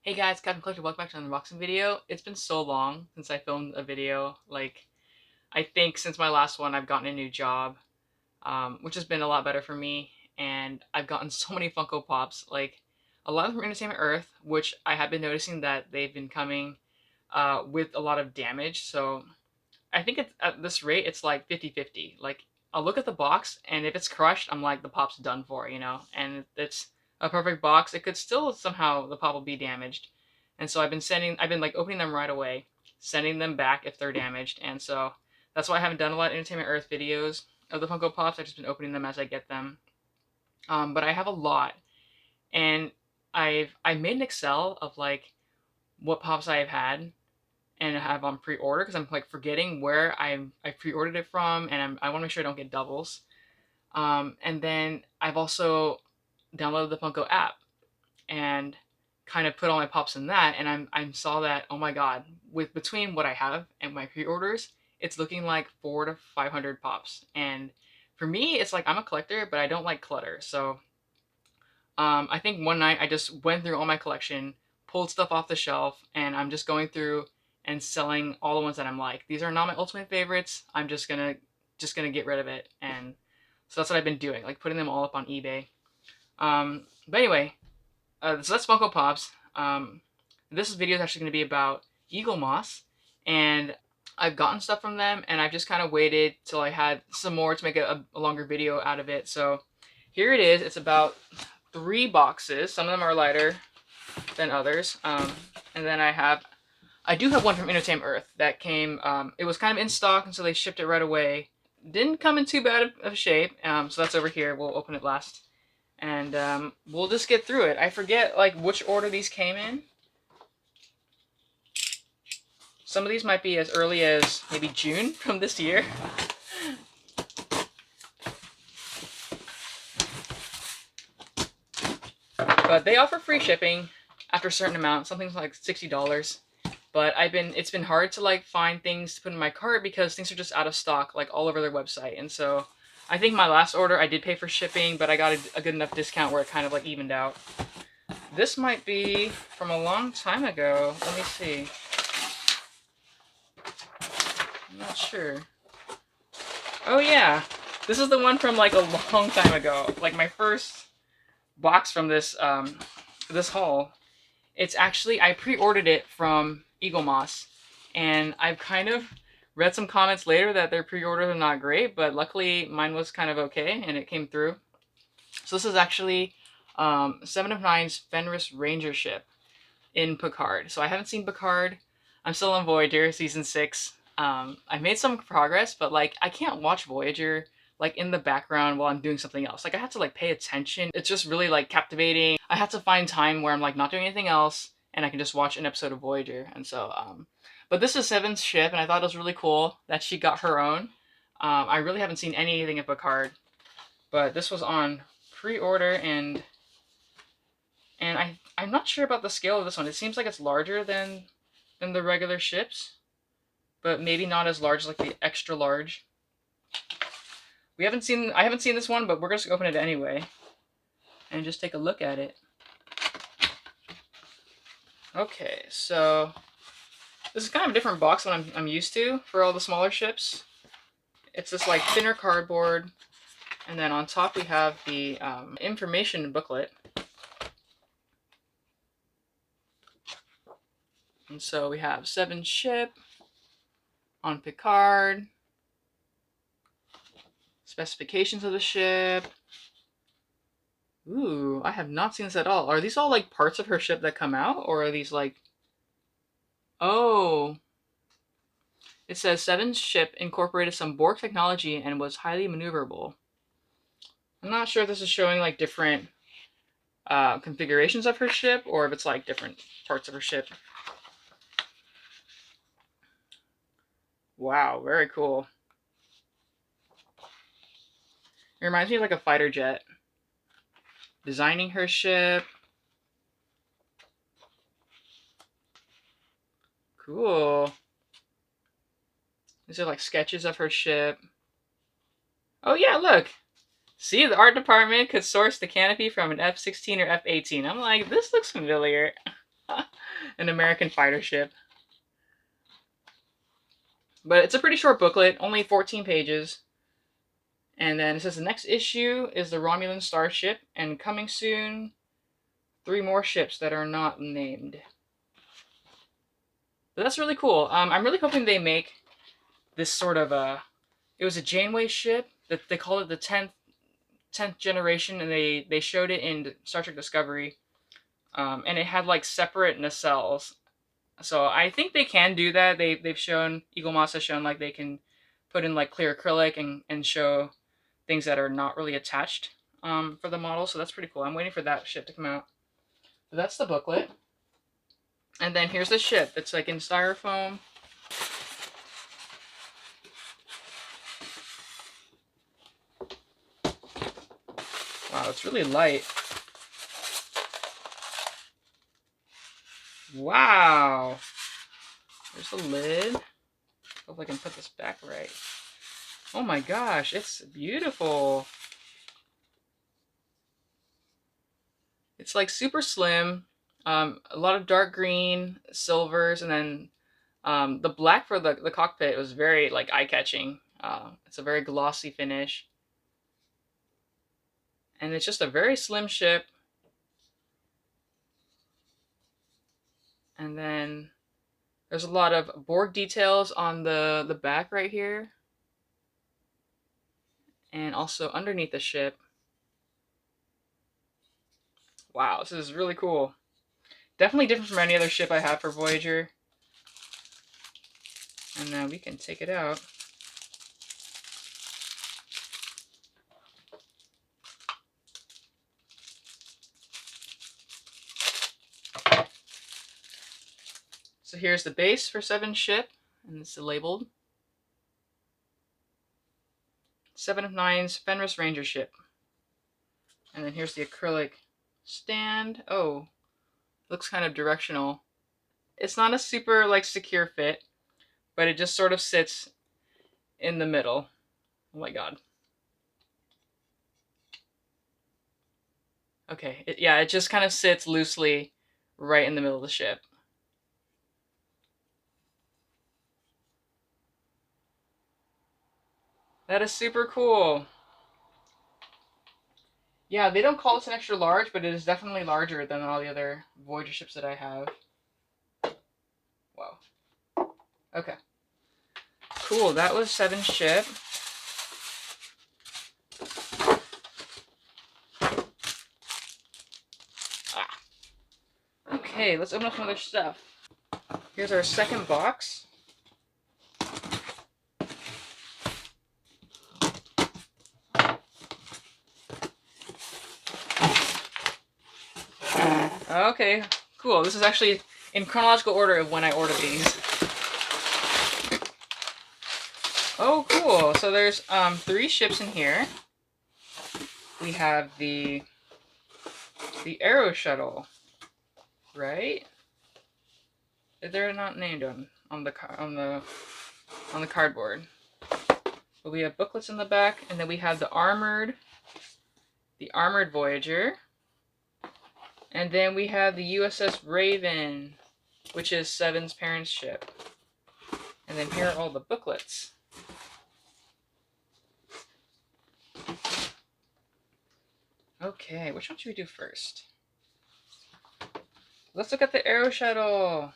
Hey guys, Captain Collector, welcome back to an unboxing video. It's been so long since I filmed a video. I think since my last one, I've gotten a new job, which has been a lot better for me. And I've gotten so many Funko Pops, like a lot of them from Entertainment Earth, which I have been noticing that they've been coming with a lot of damage. So I think it's, at this rate, it's like 50-50. Like, I'll look at the box, and if it's crushed, I'm like, the pop's done for, you know? And if it's a perfect box, it could still somehow, the pop will be damaged. And so I've been like opening them right away, sending them back if they're damaged. And so that's why I haven't done a lot of Entertainment Earth videos of the Funko Pops. I've just been opening them as I get them. But I have a lot. And I made an Excel of like what pops I have had and have on pre-order because I'm like forgetting where I pre-ordered it from, and I want to make sure I don't get doubles. And then I've also downloaded the Funko app and kind of put all my pops in that, and I saw that, oh my god, with between what I have and my pre-orders, it's looking like 400 to 500 pops. And for me, it's like I'm a collector, but I don't like clutter. So I think one night I just went through all my collection, pulled stuff off the shelf, and I'm just going through and selling all the ones that I'm like, these are not my ultimate favorites. I'm just gonna get rid of it. And so that's what I've been doing, like putting them all up on eBay. But anyway, so that's Funko Pops. This video is actually going to be about Eaglemoss, and I've gotten stuff from them, and I've just kind of waited till I had some more to make a longer video out of it. So here it is. It's about 3 boxes. Some of them are lighter than others. And then I do have one from Entertainment Earth that came. It was kind of in stock, and so they shipped it right away. Didn't come in too bad of shape. So that's over here. We'll open it last, and we'll just get through it. I forget like which order these came in. Some of these might be as early as maybe June from this year. But they offer free shipping after a certain amount, something like $60. But it's been hard to like find things to put in my cart because things are just out of stock like all over their website. And so I think my last order I did pay for shipping, but I got a good enough discount where it kind of like evened out. This might be from a long time ago. Let me see. I'm not sure. Oh yeah, this is the one from like a long time ago. Like my first box from this haul. It's actually, I pre-ordered it from Eaglemoss, and I've kind of read some comments later that their pre-orders are not great, but luckily mine was kind of okay and it came through. So this is actually 7 of 9's Fenris Ranger ship in Picard. So I haven't seen Picard. I'm still on Voyager season 6. I made some progress, but like I can't watch Voyager like in the background while I'm doing something else. Like I have to like pay attention. It's just really like captivating. I have to find time where I'm like not doing anything else and I can just watch an episode of Voyager. And so but this is Seven's ship, and I thought it was really cool that she got her own. I really haven't seen anything of Picard, but this was on pre-order, and I'm not sure about the scale of this one. It seems like it's larger than the regular ships, but maybe not as large as like the extra large. I haven't seen this one, but we're just gonna open it anyway and just take a look at it. Okay, so this is kind of a different box than I'm used to for all the smaller ships. It's this like thinner cardboard, and then on top we have the information booklet. And so we have 7 ship on Picard, specifications of the ship. Ooh, I have not seen this at all. Are these all like parts of her ship that come out, or are these like... Oh, it says 7's ship incorporated some Borg technology and was highly maneuverable. I'm not sure if this is showing like different configurations of her ship, or if it's like different parts of her ship. Wow, very cool. It reminds me of like a fighter jet. Designing her ship. Cool. These are like sketches of her ship. Oh yeah, look. See, the art department could source the canopy from an F-16 or F-18. I'm like, this looks familiar. An American fighter ship. But it's a pretty short booklet, only 14 pages. And then it says the next issue is the Romulan starship, and coming soon, 3 more ships that are not named. But that's really cool. I'm really hoping they make this sort of a... It was a Janeway ship that they called it the 10th generation, and they showed it in Star Trek Discovery. And it had like separate nacelles. So I think they can do that. They've shown, Eaglemoss has shown like they can put in like clear acrylic and show things that are not really attached for the model. So that's pretty cool. I'm waiting for that ship to come out. But that's the booklet. And then here's the ship. It's like in styrofoam. Wow, it's really light. Wow. There's the lid. Hope I can put this back right. Oh my gosh, it's beautiful. It's like super slim. A lot of dark green, silvers, and then the black for the cockpit was very like eye-catching. It's a very glossy finish. And it's just a very slim ship. And then there's a lot of Borg details on the back right here. And also underneath the ship. Wow, this is really cool. Definitely different from any other ship I have for Voyager. And then we can take it out. So here's the base for 7 ship, and it's labeled 7 of 9's Fenris Ranger ship. And then here's the acrylic stand. Oh, looks kind of directional. It's not a super like secure fit, but it just sort of sits in the middle. Oh my god. Okay, yeah, it just kind of sits loosely right in the middle of the ship. That is super cool. Yeah, they don't call this an extra large, but it is definitely larger than all the other Voyager ships that I have. Wow. Okay. Cool, that was 7 ship. Ah. Okay, let's open up some other stuff. Here's our second box. Okay, cool. This is actually in chronological order of when I ordered these. Oh, cool. So there's 3 ships in here. We have the Aero Shuttle, right? They're not named on the cardboard. But we have booklets in the back, and then we have the armored Voyager. And then we have the USS Raven, which is 7's parent ship. And then here are all the booklets. Okay, which one should we do first? Let's look at the Aero Shuttle.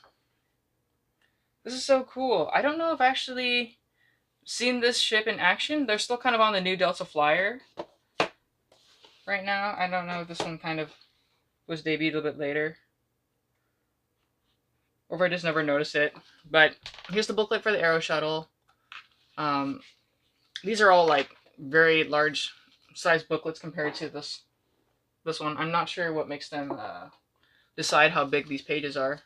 This is so cool. I don't know if I've actually seen this ship in action. They're still kind of on the new Delta Flyer right now. I don't know if this one kind of was debuted a little bit later, or if I just never noticed it. But here's the booklet for the Aero Shuttle. These are all like very large size booklets compared to this one. I'm not sure what makes them decide how big these pages are.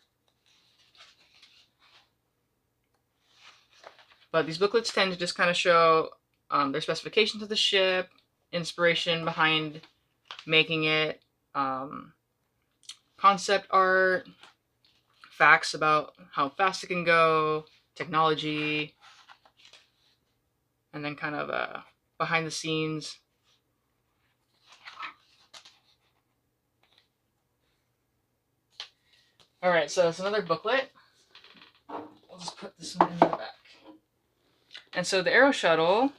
But these booklets tend to just kind of show their specifications of the ship, inspiration behind making it, concept art, facts about how fast it can go, technology, and then kind of behind the scenes. Alright, so it's another booklet. I'll just put this one in the back. And so the Aero Shuttle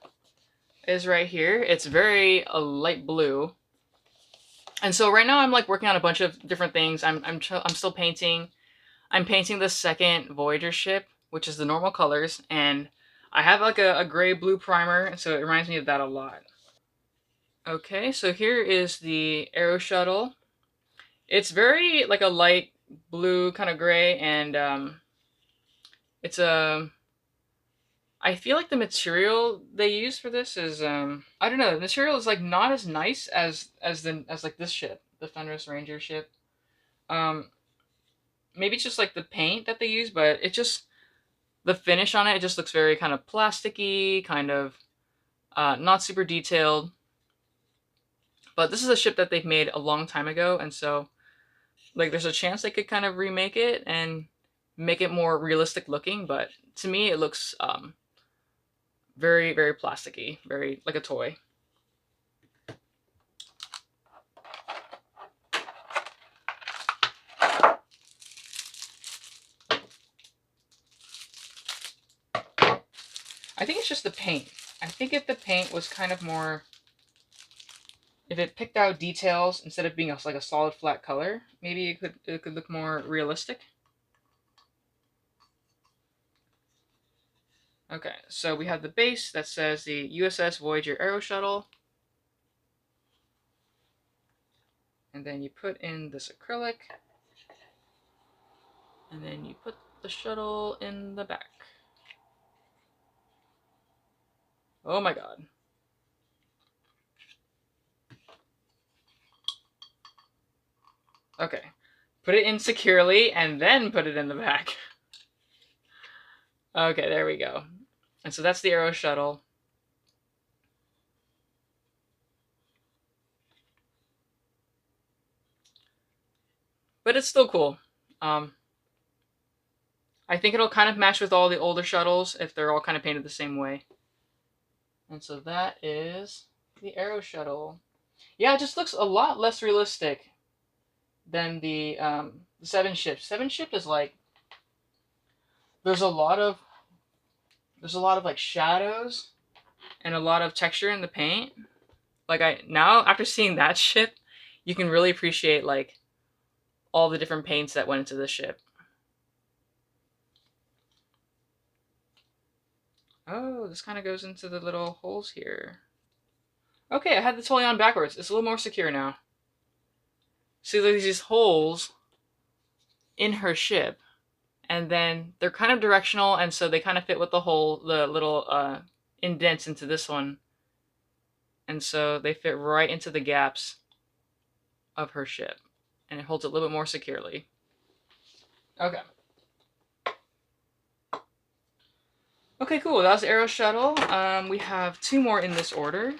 is right here. It's very light blue. And so right now I'm like working on a bunch of different things. I'm still painting. I'm painting the second Voyager ship, which is the normal colors, and I have like a gray blue primer, so it reminds me of that a lot. Okay, so here is the Aero Shuttle. It's very like a light blue kind of gray, and it's a I feel like the material they use for this is I don't know, the material is like not as nice as like this ship, the Fenris Ranger ship. Um Maybe it's just like the paint that they use, but it just the finish on it, it just looks very kind of plasticky, kind of not super detailed. But this is a ship that they've made a long time ago, and so like there's a chance they could kind of remake it and make it more realistic looking, but to me it looks very, very plasticky, very like a toy. I think it's just the paint. I think if the paint was kind of more, if it picked out details instead of being like a solid flat color, maybe it could look more realistic. Okay, so we have the base that says the USS Voyager Aero Shuttle. And then you put in this acrylic. And then you put the shuttle in the back. Oh my god. Okay. Put it in securely and then put it in the back. Okay, there we go. And so that's the Aero Shuttle. But it's still cool. I think it'll kind of match with all the older shuttles if they're all kind of painted the same way. And so that is the Aero Shuttle. Yeah, it just looks a lot less realistic than the Seven Ship. Seven Ship is like there's a lot of like shadows and a lot of texture in the paint. Like I now after seeing that ship, you can really appreciate like all the different paints that went into the ship. Oh, this kind of goes into the little holes here. Okay, I had the totally on backwards. It's a little more secure now. See, there's these holes in her ship, and then they're kind of directional, and so they kind of fit with the little indents into this one, and so they fit right into the gaps of her ship, and it holds it a little bit more securely. Okay. Okay, cool. That was the Aero Shuttle. We have two more in this order.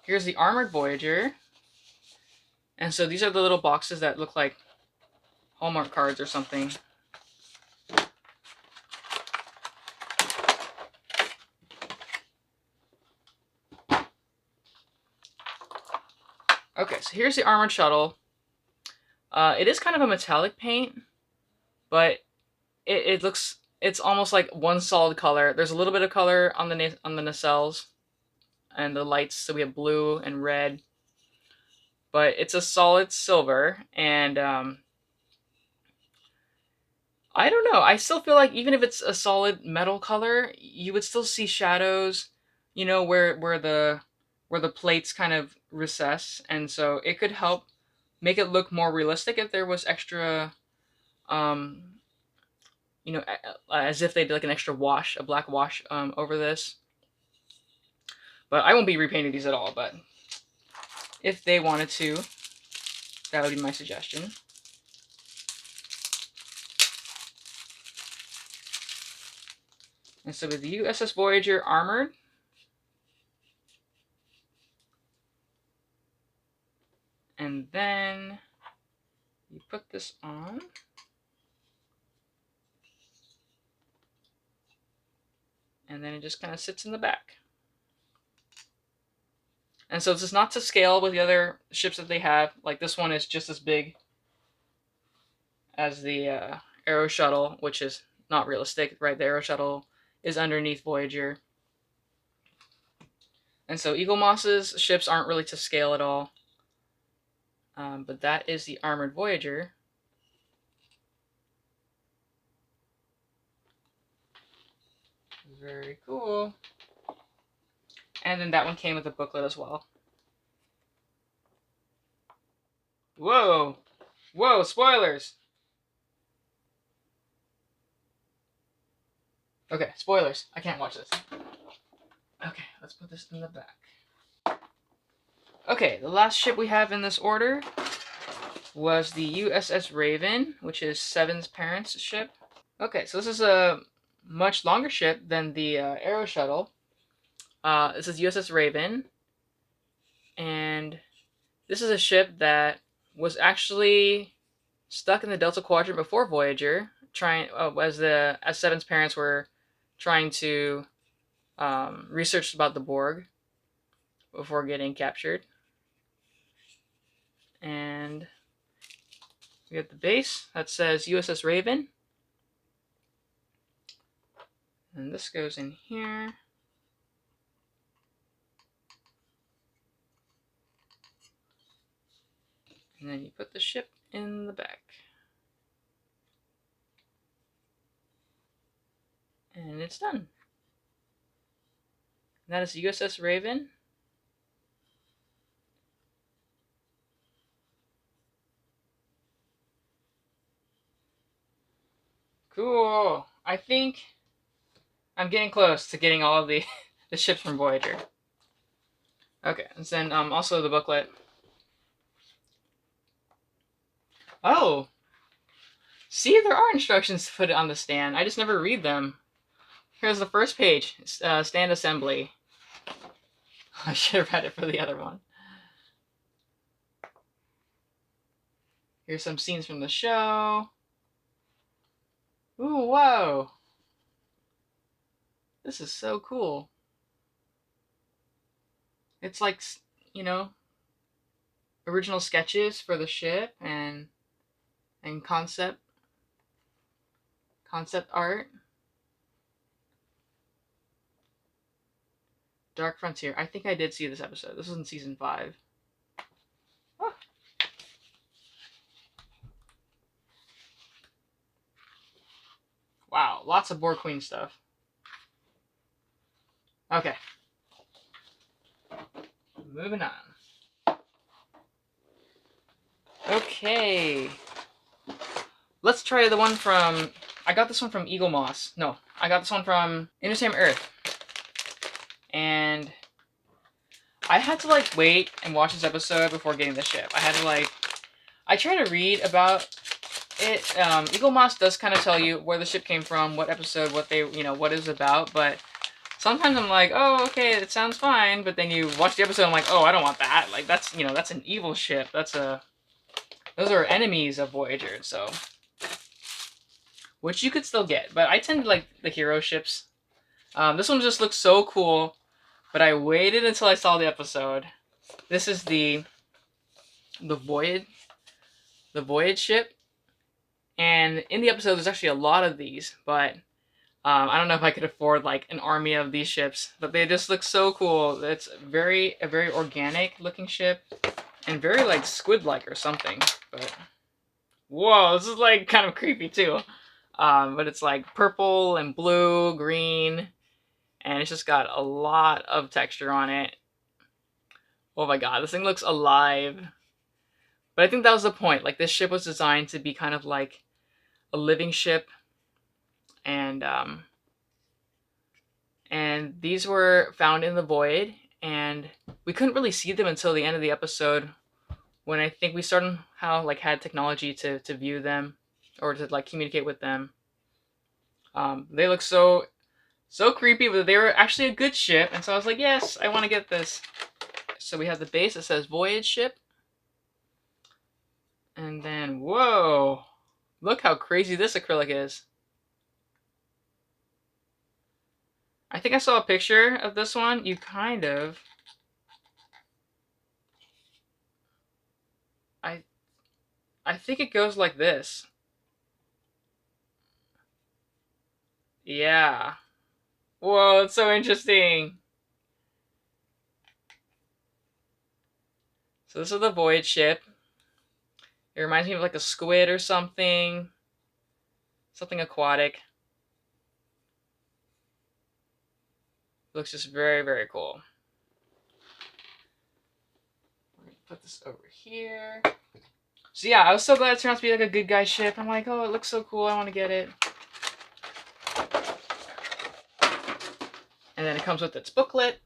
Here's the Armored Voyager. And so these are the little boxes that look like Hallmark cards or something. Okay, so here's the Armored Shuttle. It is kind of a metallic paint, but it looks, it's almost like one solid color. There's a little bit of color on the nacelles and the lights, so we have blue and red, but it's a solid silver, and I don't know. I still feel like even if it's a solid metal color, you would still see shadows, you know, where the plates kind of recess, and so it could help make it look more realistic if there was extra, um, as if they did like an extra wash, a black wash over this. But I won't be repainting these at all. But if they wanted to, that would be my suggestion. And so with the USS Voyager Armored, and then you put this on. And then it just kind of sits in the back. And so this is not to scale with the other ships that they have. Like this one is just as big as the Aero Shuttle, which is not realistic, right? The Aero Shuttle is underneath Voyager. And so Eaglemoss's ships aren't really to scale at all. But that is the Armored Voyager. Very cool. And then that one came with a booklet as well. Whoa! Whoa, spoilers! Okay, spoilers. I can't watch this. Okay, let's put this in the back. Okay, the last ship we have in this order was the USS Raven, which is Seven's parents' ship. Okay, so this is a much longer ship than the Aero Shuttle. This is USS Raven, and this is a ship that was actually stuck in the Delta Quadrant before Voyager, trying as Seven's parents were trying to research about the Borg before getting captured. And we have the base that says USS Raven, and this goes in here. And then you put the ship in the back. And it's done. And that is the USS Raven. Cool. I think I'm getting close to getting all of the, the ships from Voyager. Okay, and then also the booklet. Oh! See, there are instructions to put it on the stand. I just never read them. Here's the first page. Stand assembly. I should have read it for the other one. Here's some scenes from the show. Ooh, whoa! This is so cool. It's like, you know, original sketches for the ship and concept art. Dark Frontier. I think I did see this episode. This was in season 5. Oh. Wow, lots of Borg Queen stuff. Okay. Moving on. Okay. Let's try the one from... I got this one from Eaglemoss. No, I got this one from Entertainment Earth. And I had to, like, wait and watch this episode before getting the ship. I had to, like... I tried to read about it. Eaglemoss does kind of tell you where the ship came from, what episode, what they, what it's about, but sometimes I'm like, oh, okay, it sounds fine, but then you watch the episode and I'm like, oh, I don't want that. Like, that's, that's an evil ship. Those are enemies of Voyager, so... Which you could still get, but I tend to like the hero ships. This one just looks so cool, but I waited until I saw the episode. This is the Voyage ship, and in the episode there's actually a lot of these, but I don't know if I could afford like an army of these ships, but they just look so cool. It's a very organic looking ship, and very like squid-like or something. But whoa, this is like kind of creepy too. But it's like purple and blue, green, and it's just got a lot of texture on it. Oh my god, this thing looks alive. But I think that was the point. Like, this ship was designed to be kind of like a living ship, and these were found in the void, and we couldn't really see them until the end of the episode, when I think we started had technology to view them, or to like communicate with them. They look so creepy, but they were actually a good ship, and so I was like, yes, I want to get this. So we have the base that says Voyage ship, and then whoa, look how crazy this acrylic is. I think I saw a picture of this one. You kind of I think it goes like this. Yeah. Whoa, it's so interesting. So this is the Voyage ship. It reminds me of like a squid or something. Something aquatic. Looks just very, very cool. We're gonna put this over here. So yeah, I was so glad it turned out to be like a good guy ship. I'm like, oh, it looks so cool. I want to get it. And then it comes with its booklet.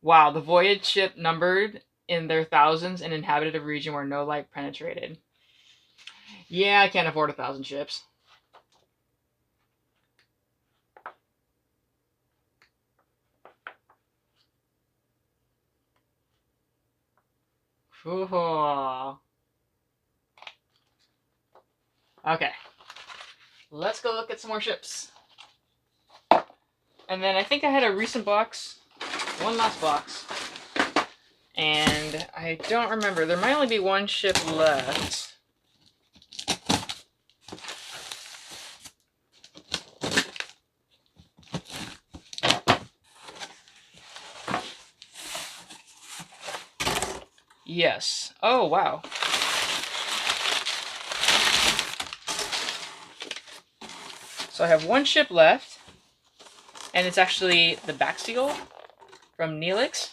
Wow, the Voyage ship numbered in their thousands and inhabited a region where no light penetrated. Yeah, I can't afford 1,000 ships. Ooh. Okay, let's go look at some more ships. And then I think I had a recent box, one last box, and I don't remember. There might only be one ship left. Yes. Oh, wow. So I have one ship left, and it's actually the Baxial from Neelix.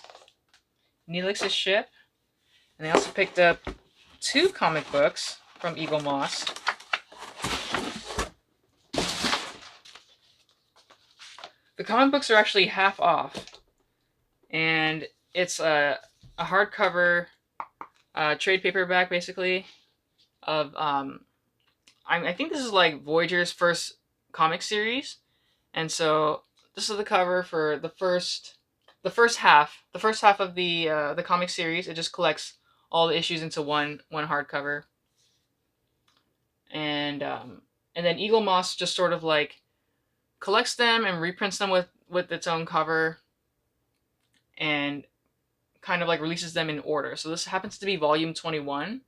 Neelix's ship. And I also picked up 2 comic books from Eaglemoss. The comic books are actually half off, and it's a hardcover trade paperback, basically, of I think this is like Voyager's first comic series, and so this is the cover for the first half of the comic series. It just collects all the issues into one hardcover, and then Eaglemoss just sort of like collects them and reprints them with its own cover, and kind of like releases them in order. So this happens to be volume 21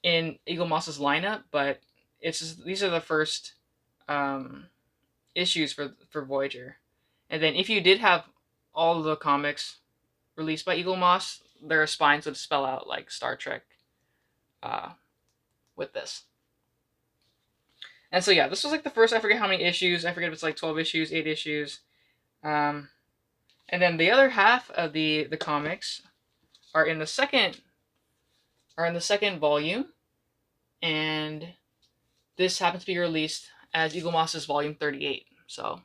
in Eaglemoss's lineup, but it's just, these are the first um, issues for Voyager. And then if you did have all of the comics released by Eaglemoss, their spines would spell out like Star Trek uh, with this. And so yeah, this was like the first. I forget how many issues. I forget if it's like 12 issues, 8 issues. Um, and then the other half of the comics are in the second volume, and this happens to be released as Eaglemoss's volume 38. So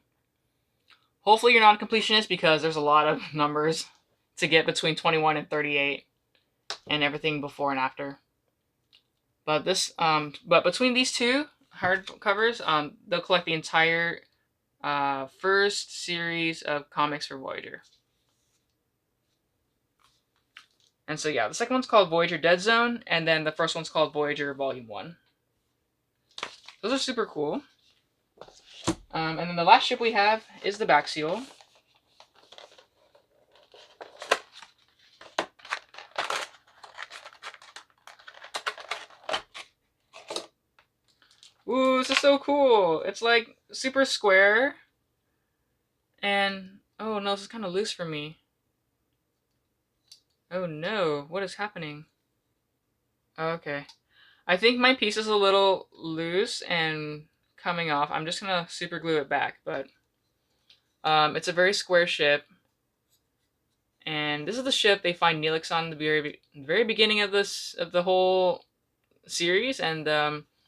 hopefully you're not a completionist, because there's a lot of numbers to get between 21 and 38 and everything before and after. But but between these 2 hardcovers, they'll collect the entire first series of comics for Voyager. And so yeah, the second one's called Voyager Dead Zone, and then the first one's called Voyager Volume 1. Those are super cool. And then the last ship we have is the Baxial. Ooh, this is so cool. It's like super square. And, oh no, this is kind of loose for me. Oh no, what is happening? Oh, okay. I think my piece is a little loose and coming off. I'm just gonna super glue it back, but it's a very square ship. And this is the ship they find Neelix on the very beginning of the whole series, and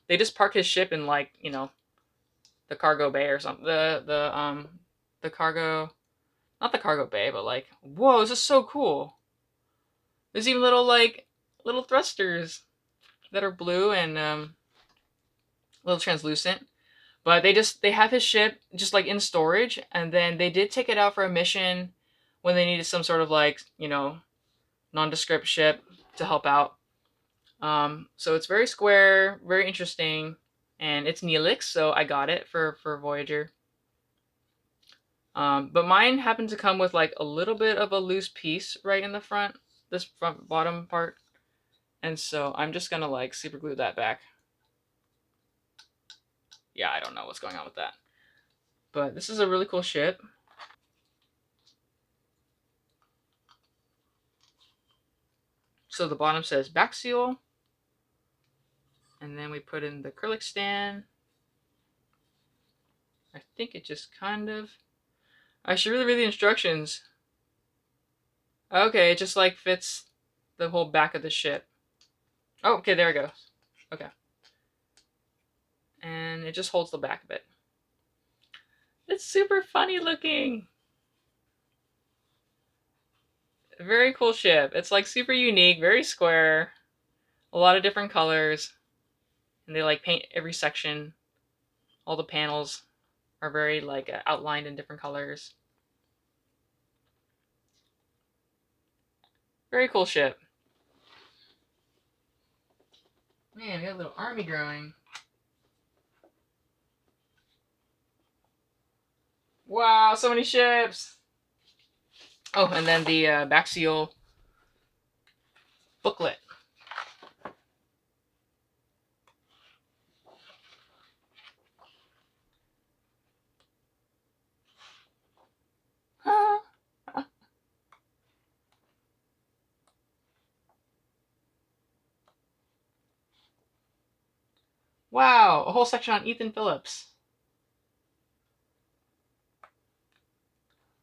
they just park his ship in, like, the cargo bay or something. The cargo, not the cargo bay, but like, whoa, this is so cool. There's even little thrusters that are blue and a little translucent. But they have his ship just like in storage, and then they did take it out for a mission when they needed some sort of like, nondescript ship to help out. So it's very square, very interesting, and it's Neelix, so I got it for Voyager. But mine happened to come with like a little bit of a loose piece right in the front, this front bottom part. And so I'm just gonna like super glue that back. Yeah, I don't know what's going on with that. But this is a really cool ship. So the bottom says back seal. And then we put in the acrylic stand. I think it just kind of... I should really read the instructions. Okay, it just like fits the whole back of the ship. Oh, okay, there it goes. Okay. And it just holds the back of it. It's super funny looking. Very cool ship. It's like super unique, very square, a lot of different colors, and they like paint every section. All the panels are very like outlined in different colors. Very cool ship. Man, we got a little army growing. Wow, so many ships. Oh, and then the back seal booklet. Wow, a whole section on Ethan Phillips.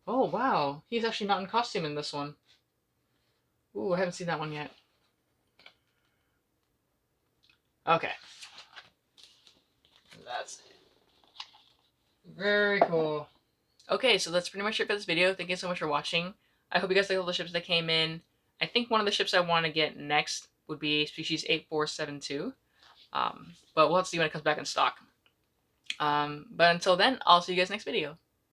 Oh, wow. He's actually not in costume in this one. Ooh, I haven't seen that one yet. Okay. That's it. Very cool. Okay, so that's pretty much it for this video. Thank you so much for watching. I hope you guys like all the ships that came in. I think one of the ships I want to get next would be species 8472. But we'll have to see when it comes back in stock. But until then, I'll see you guys next video.